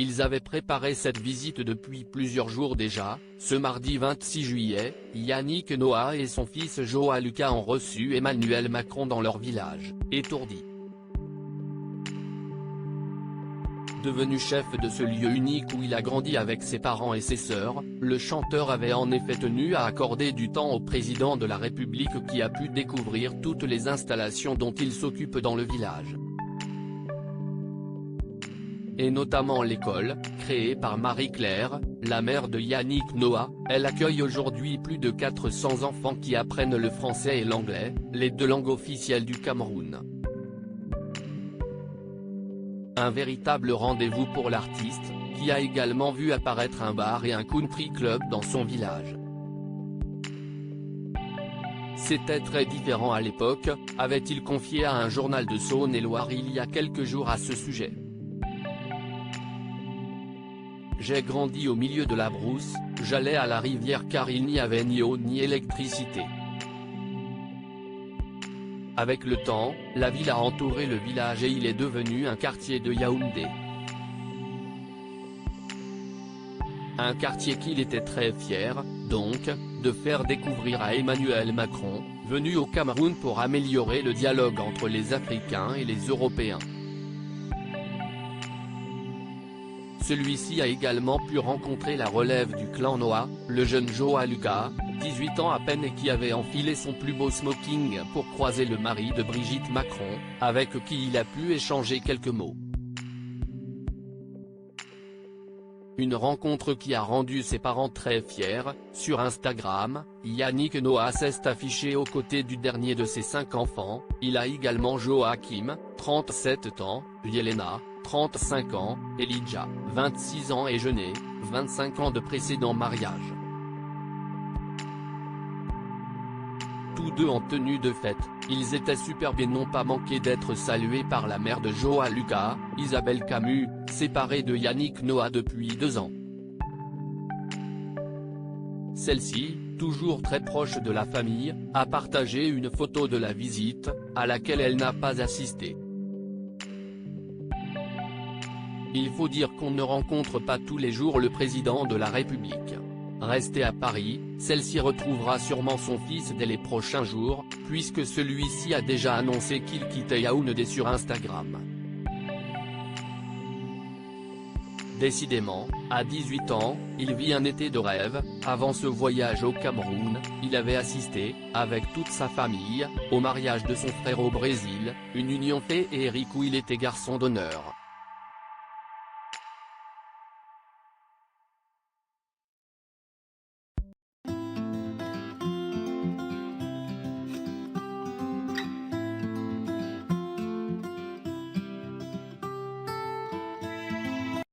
Ils avaient préparé cette visite depuis plusieurs jours déjà. Ce mardi 26 juillet, Yannick Noah et son fils Joao Lucas ont reçu Emmanuel Macron dans leur village, Étourdi. Devenu chef de ce lieu unique où il a grandi avec ses parents et ses sœurs, le chanteur avait en effet tenu à accorder du temps au président de la République qui a pu découvrir toutes les installations dont il s'occupe dans le village. Et notamment l'école, créée par Marie-Claire, la mère de Yannick Noah. Elle accueille aujourd'hui plus de 400 enfants qui apprennent le français et l'anglais, les deux langues officielles du Cameroun. Un véritable rendez-vous pour l'artiste, qui a également vu apparaître un bar et un country club dans son village. C'était très différent à l'époque, avait-il confié à un journal de Saône-et-Loire il y a quelques jours à ce sujet. J'ai grandi au milieu de la brousse, j'allais à la rivière car il n'y avait ni eau ni électricité. Avec le temps, la ville a entouré le village et il est devenu un quartier de Yaoundé. Un quartier qu'il était très fier, donc, de faire découvrir à Emmanuel Macron, venu au Cameroun pour améliorer le dialogue entre les Africains et les Européens. Celui-ci a également pu rencontrer la relève du clan Noah, le jeune Joao Lucas, 18 ans à peine et qui avait enfilé son plus beau smoking pour croiser le mari de Brigitte Macron, avec qui il a pu échanger quelques mots. Une rencontre qui a rendu ses parents très fiers. Sur Instagram, Yannick Noah s'est affiché aux côtés du dernier de ses 5 enfants. Il a également Joachim, 37 ans, Yelena, 35 ans, Elijah, 26 ans et Jeunet, 25 ans de précédent mariage. Tous deux en tenue de fête, ils étaient superbes et n'ont pas manqué d'être salués par la mère de Joao Lucas, Isabelle Camus, séparée de Yannick Noah depuis 2 ans. Celle-ci, toujours très proche de la famille, a partagé une photo de la visite, à laquelle elle n'a pas assisté. Il faut dire qu'on ne rencontre pas tous les jours le président de la République. Restée à Paris, celle-ci retrouvera sûrement son fils dès les prochains jours, puisque celui-ci a déjà annoncé qu'il quittait Yaoundé sur Instagram. Décidément, à 18 ans, il vit un été de rêve. Avant ce voyage au Cameroun, il avait assisté, avec toute sa famille, au mariage de son frère au Brésil, une union féerique où il était garçon d'honneur.